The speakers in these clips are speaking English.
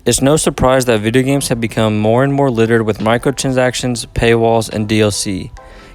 It's no surprise that video games have become more and more littered with microtransactions, paywalls, and DLC.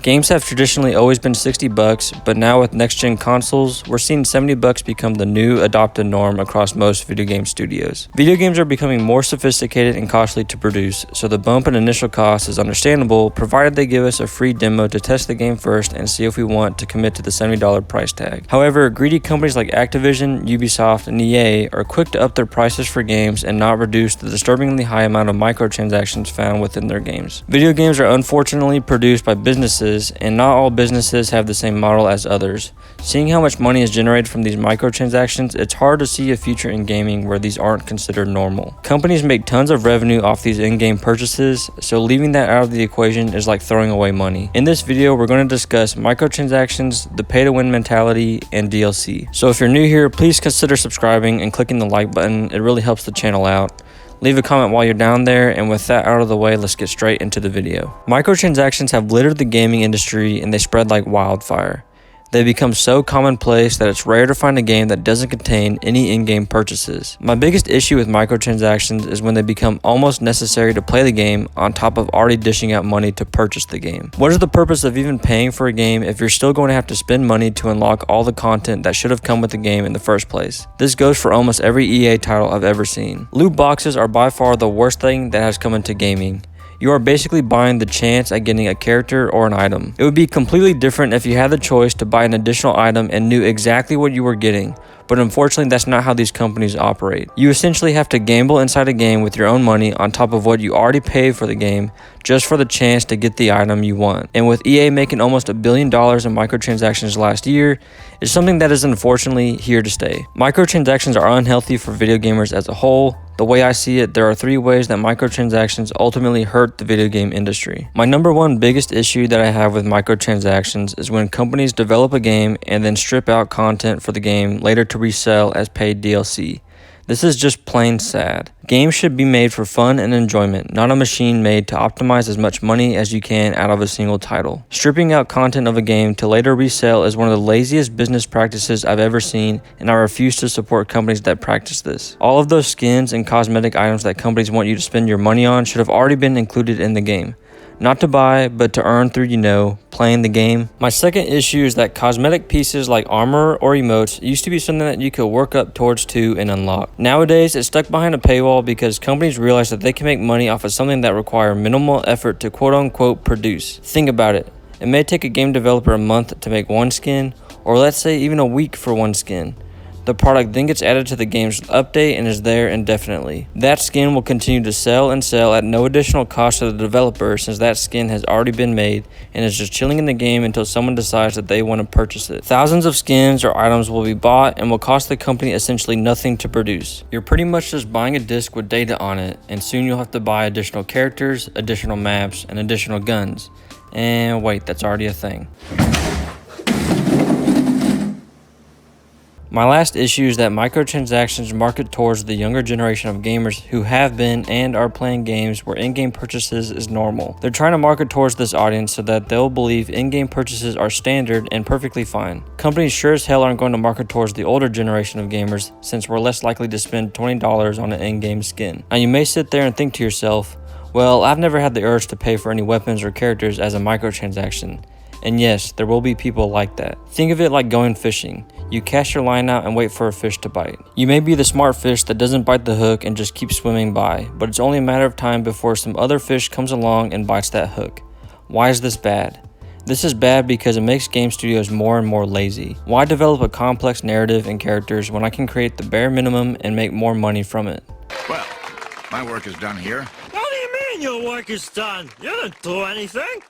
Games have traditionally always been $60, but now with next-gen consoles, we're seeing $70 become the new adopted norm across most video game studios. Video games are becoming more sophisticated and costly to produce, so the bump in initial cost is understandable, provided they give us a free demo to test the game first and see if we want to commit to the $70 price tag. However, greedy companies like Activision, Ubisoft, and EA are quick to up their prices for games and not reduce the disturbingly high amount of microtransactions found within their games. Video games are unfortunately produced by businesses, and not all businesses have the same model as others. Seeing how much money is generated from these microtransactions, it's hard to see a future in gaming where these aren't considered normal. Companies make tons of revenue off these in-game purchases, so leaving that out of the equation is like throwing away money. In this video, we're going to discuss microtransactions, the pay-to-win mentality, and DLC. So if you're new here, please consider subscribing and clicking the like button. It really helps the channel out. Leave a comment while you're down there, and with that out of the way, let's get straight into the video. Microtransactions have littered the gaming industry and they spread like wildfire. They become so commonplace that it's rare to find a game that doesn't contain any in-game purchases. My biggest issue with microtransactions is when they become almost necessary to play the game on top of already dishing out money to purchase the game. What is the purpose of even paying for a game if you're still going to have to spend money to unlock all the content that should have come with the game in the first place? This goes for almost every EA title I've ever seen. Loot boxes are by far the worst thing that has come into gaming. You are basically buying the chance at getting a character or an item. It would be completely different if you had the choice to buy an additional item and knew exactly what you were getting, but unfortunately that's not how these companies operate. You essentially have to gamble inside a game with your own money on top of what you already paid for the game just for the chance to get the item you want. And with EA making almost $1 billion in microtransactions last year, it's something that is unfortunately here to stay. Microtransactions are unhealthy for video gamers as a whole. The way I see it, there are 3 ways that microtransactions ultimately hurt the video game industry. My number one biggest issue that I have with microtransactions is when companies develop a game and then strip out content for the game later to resell as paid DLC. This is just plain sad. Games should be made for fun and enjoyment, not a machine made to optimize as much money as you can out of a single title. Stripping out content of a game to later resell is one of the laziest business practices I've ever seen, and I refuse to support companies that practice this. All of those skins and cosmetic items that companies want you to spend your money on should have already been included in the game. Not to buy, but to earn through, playing the game. My second issue is that cosmetic pieces like armor or emotes used to be something that you could work up towards to and unlock. Nowadays, it's stuck behind a paywall because companies realize that they can make money off of something that requires minimal effort to quote-unquote produce. Think about it. It may take a game developer a month to make one skin, or let's say even a week for one skin. The product then gets added to the game's update and is there indefinitely. That skin will continue to sell and sell at no additional cost to the developer since that skin has already been made and is just chilling in the game until someone decides that they want to purchase it. Thousands of skins or items will be bought and will cost the company essentially nothing to produce. You're pretty much just buying a disc with data on it, and soon you'll have to buy additional characters, additional maps, and additional guns. And wait, that's already a thing. My last issue is that microtransactions market towards the younger generation of gamers who have been and are playing games where in-game purchases is normal. They're trying to market towards this audience so that they'll believe in-game purchases are standard and perfectly fine. Companies sure as hell aren't going to market towards the older generation of gamers since we're less likely to spend $20 on an in-game skin. Now you may sit there and think to yourself, well, I've never had the urge to pay for any weapons or characters as a microtransaction. And yes, there will be people like that. Think of it like going fishing. You cast your line out and wait for a fish to bite. You may be the smart fish that doesn't bite the hook and just keeps swimming by, but it's only a matter of time before some other fish comes along and bites that hook. Why is this bad? This is bad because it makes game studios more and more lazy. Why develop a complex narrative and characters when I can create the bare minimum and make more money from it? Well, my work is done here. What do you mean your work is done? You didn't do anything.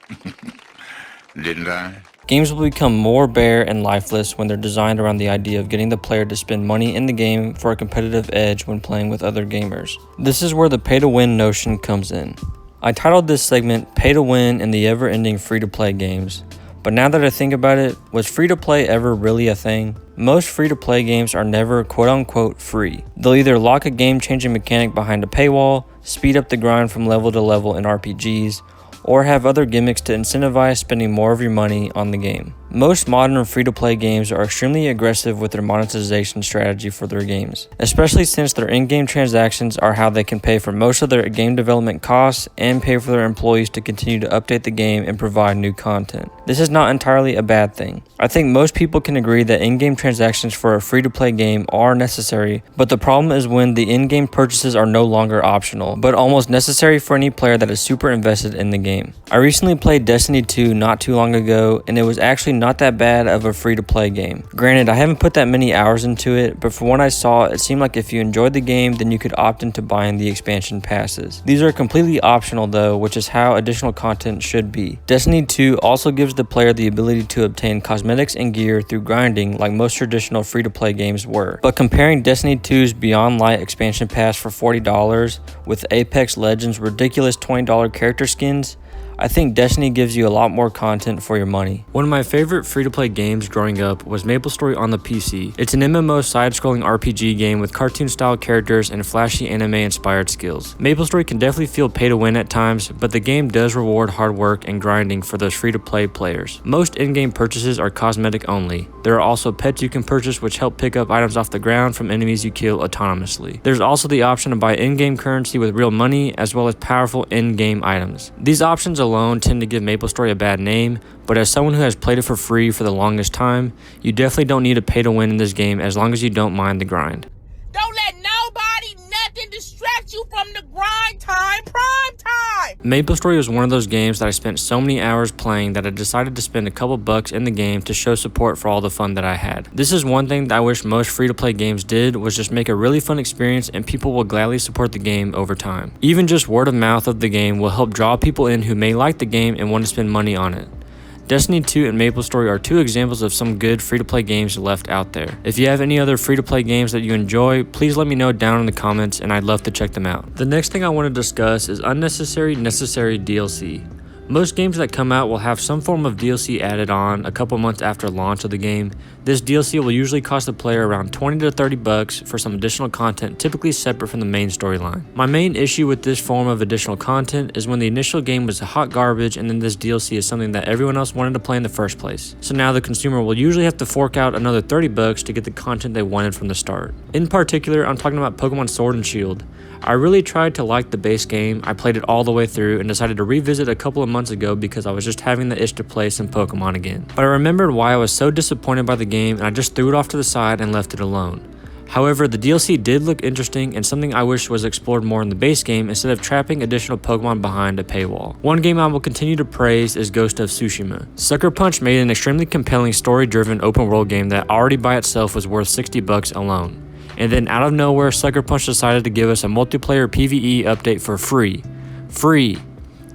Didn't I? Games will become more bare and lifeless when they're designed around the idea of getting the player to spend money in the game for a competitive edge when playing with other gamers. This is where the pay-to-win notion comes in. I titled this segment Pay to Win in the Ever-Ending Free-to-Play Games. But now that I think about it, was free-to-play ever really a thing? Most free-to-play games are never quote-unquote free. They'll either lock a game-changing mechanic behind a paywall, speed up the grind from level to level in RPGs, or have other gimmicks to incentivize spending more of your money on the game. Most modern free-to-play games are extremely aggressive with their monetization strategy for their games, especially since their in-game transactions are how they can pay for most of their game development costs and pay for their employees to continue to update the game and provide new content. This is not entirely a bad thing. I think most people can agree that in-game transactions for a free-to-play game are necessary, but the problem is when the in-game purchases are no longer optional, but almost necessary for any player that is super invested in the game. I recently played Destiny 2 not too long ago, and it was actually not that bad of a free-to-play game. Granted, I haven't put that many hours into it, but from what I saw, it seemed like if you enjoyed the game, then you could opt into buying the expansion passes. These are completely optional though, which is how additional content should be. Destiny 2 also gives the player the ability to obtain cosmetics and gear through grinding like most traditional free-to-play games were. But comparing Destiny 2's Beyond Light expansion pass for $40 with Apex Legends' ridiculous $20 character skins, I think Destiny gives you a lot more content for your money. One of my favorite free-to-play games growing up was MapleStory on the PC. It's an MMO side-scrolling RPG game with cartoon-style characters and flashy anime-inspired skills. MapleStory can definitely feel pay-to-win at times, but the game does reward hard work and grinding for those free-to-play players. Most in-game purchases are cosmetic only. There are also pets you can purchase which help pick up items off the ground from enemies you kill autonomously. There's also the option to buy in-game currency with real money as well as powerful in-game items. These options alone tend to give MapleStory a bad name, but as someone who has played it for free for the longest time, you definitely don't need to pay to win in this game as long as you don't mind the grind. Don't let nobody, nothing distract you from the grind time, prime time! MapleStory was one of those games that I spent so many hours playing that I decided to spend a couple bucks in the game to show support for all the fun that I had. This is one thing that I wish most free-to-play games did, was just make a really fun experience and people will gladly support the game over time. Even just word of mouth of the game will help draw people in who may like the game and want to spend money on it. Destiny 2 and MapleStory are two examples of some good free-to-play games left out there. If you have any other free-to-play games that you enjoy, please let me know down in the comments and I'd love to check them out. The next thing I want to discuss is unnecessary necessary DLC. Most games that come out will have some form of DLC added on a couple months after launch of the game. This DLC will usually cost the player around 20 to 30 bucks for some additional content typically separate from the main storyline. My main issue with this form of additional content is when the initial game was hot garbage and then this DLC is something that everyone else wanted to play in the first place. So now the consumer will usually have to fork out another 30 bucks to get the content they wanted from the start. In particular, I'm talking about Pokemon Sword and Shield. I really tried to like the base game. I played it all the way through and decided to revisit a couple of months ago because I was just having the itch to play some Pokemon again. But I remembered why I was so disappointed by the game and I just threw it off to the side and left it alone. However, the DLC did look interesting and something I wish was explored more in the base game instead of trapping additional Pokemon behind a paywall. One game I will continue to praise is Ghost of Tsushima. Sucker Punch made an extremely compelling story-driven open world game that already by itself was worth 60 bucks alone. And then out of nowhere, Sucker Punch decided to give us a multiplayer PvE update for free. Free!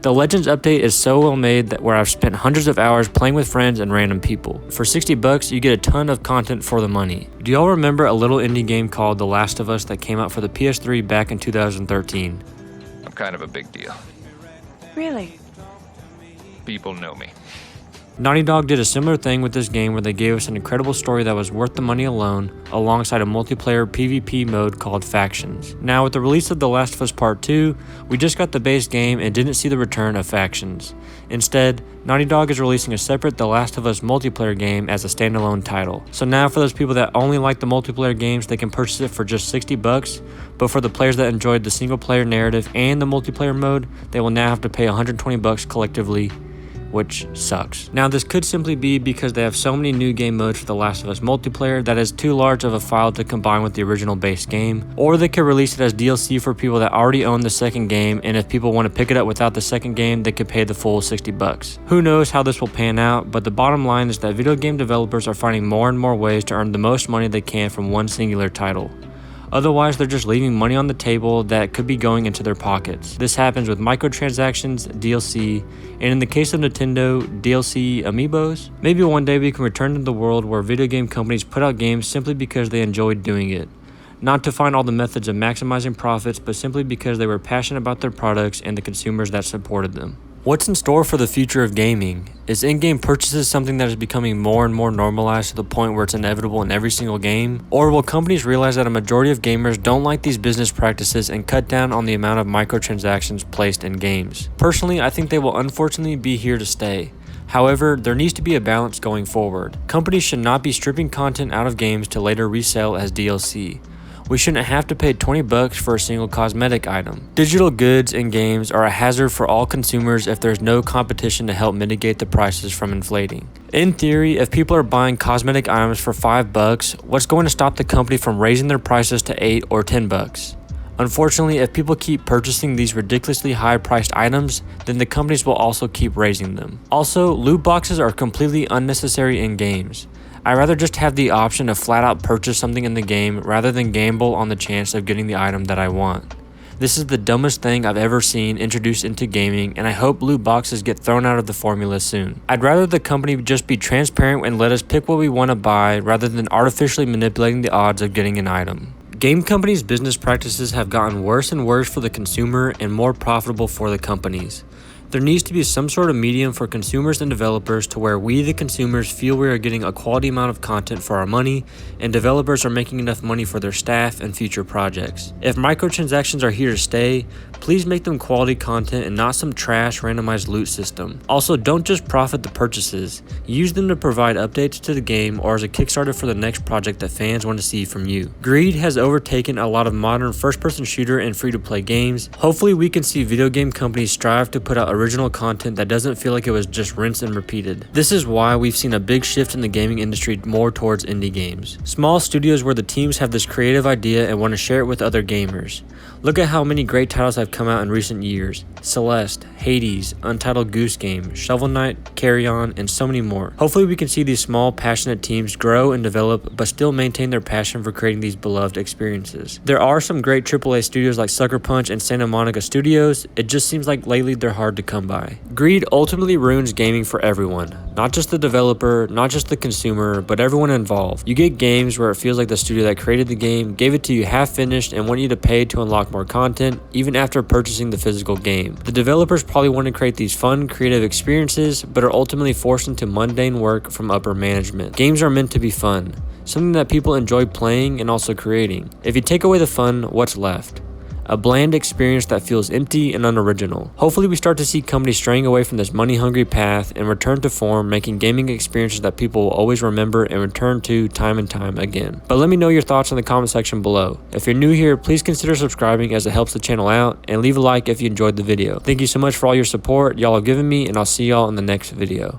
The Legends update is so well made that where I've spent hundreds of hours playing with friends and random people. For 60 bucks, you get a ton of content for the money. Do y'all remember a little indie game called The Last of Us that came out for the PS3 back in 2013? I'm kind of a big deal. Really? People know me. Naughty Dog did a similar thing with this game where they gave us an incredible story that was worth the money alone, alongside a multiplayer PvP mode called Factions. Now with the release of The Last of Us Part 2, we just got the base game and didn't see the return of Factions. Instead, Naughty Dog is releasing a separate The Last of Us multiplayer game as a standalone title. So now for those people that only like the multiplayer games, they can purchase it for just 60 bucks, but for the players that enjoyed the single player narrative and the multiplayer mode, they will now have to pay 120 bucks collectively, which sucks. Now this could simply be because they have so many new game modes for The Last of Us multiplayer that is too large of a file to combine with the original base game, or they could release it as DLC for people that already own the second game, and if people want to pick it up without the second game, they could pay the full 60 bucks. Who knows how this will pan out, but the bottom line is that video game developers are finding more and more ways to earn the most money they can from one singular title. Otherwise, they're just leaving money on the table that could be going into their pockets. This happens with microtransactions, DLC, and in the case of Nintendo, DLC amiibos. Maybe one day we can return to the world where video game companies put out games simply because they enjoyed doing it. Not to find all the methods of maximizing profits, but simply because they were passionate about their products and the consumers that supported them. What's in store for the future of gaming? Is in-game purchases something that is becoming more and more normalized to the point where it's inevitable in every single game? Or will companies realize that a majority of gamers don't like these business practices and cut down on the amount of microtransactions placed in games? Personally, I think they will unfortunately be here to stay. However, there needs to be a balance going forward. Companies should not be stripping content out of games to later resell as DLC. We shouldn't have to pay $20 for a single cosmetic item. Digital goods and games are a hazard for all consumers if there's no competition to help mitigate the prices from inflating. In theory, if people are buying cosmetic items for $5, what's going to stop the company from raising their prices to $8 or $10? Unfortunately, if people keep purchasing these ridiculously high-priced items, then the companies will also keep raising them. Also, loot boxes are completely unnecessary in games. I'd rather just have the option to flat out purchase something in the game rather than gamble on the chance of getting the item that I want. This is the dumbest thing I've ever seen introduced into gaming, and I hope loot boxes get thrown out of the formula soon. I'd rather the company just be transparent and let us pick what we want to buy rather than artificially manipulating the odds of getting an item. Game companies' business practices have gotten worse and worse for the consumer and more profitable for the companies. There needs to be some sort of medium for consumers and developers to where we, the consumers, feel we are getting a quality amount of content for our money, and developers are making enough money for their staff and future projects. If microtransactions are here to stay, please make them quality content and not some trash randomized loot system. Also, don't just profit the purchases. Use them to provide updates to the game or as a Kickstarter for the next project that fans want to see from you. Greed has overtaken a lot of modern first-person shooter and free-to-play games. Hopefully, we can see video game companies strive to put out original content that doesn't feel like it was just rinsed and repeated. This is why we've seen a big shift in the gaming industry more towards indie games. Small studios where the teams have this creative idea and want to share it with other gamers. Look at how many great titles have come out in recent years. Celeste, Hades, Untitled Goose Game, Shovel Knight, Carry On, and so many more. Hopefully we can see these small, passionate teams grow and develop, but still maintain their passion for creating these beloved experiences. There are some great AAA studios like Sucker Punch and Santa Monica Studios. It just seems like lately they're hard to come by. Greed ultimately ruins gaming for everyone. Not just the developer, not just the consumer, but everyone involved. You get games where it feels like the studio that created the game gave it to you half finished and want you to pay to unlock more content, even after purchasing the physical game. The developers probably want to create these fun, creative experiences, but are ultimately forced into mundane work from upper management. Games are meant to be fun, something that people enjoy playing and also creating. If you take away the fun, what's left? A bland experience that feels empty and unoriginal. Hopefully we start to see companies straying away from this money-hungry path and return to form, making gaming experiences that people will always remember and return to time and time again. But let me know your thoughts in the comment section below. If you're new here, please consider subscribing as it helps the channel out, and leave a like if you enjoyed the video. Thank you so much for all your support y'all have given me, and I'll see y'all in the next video.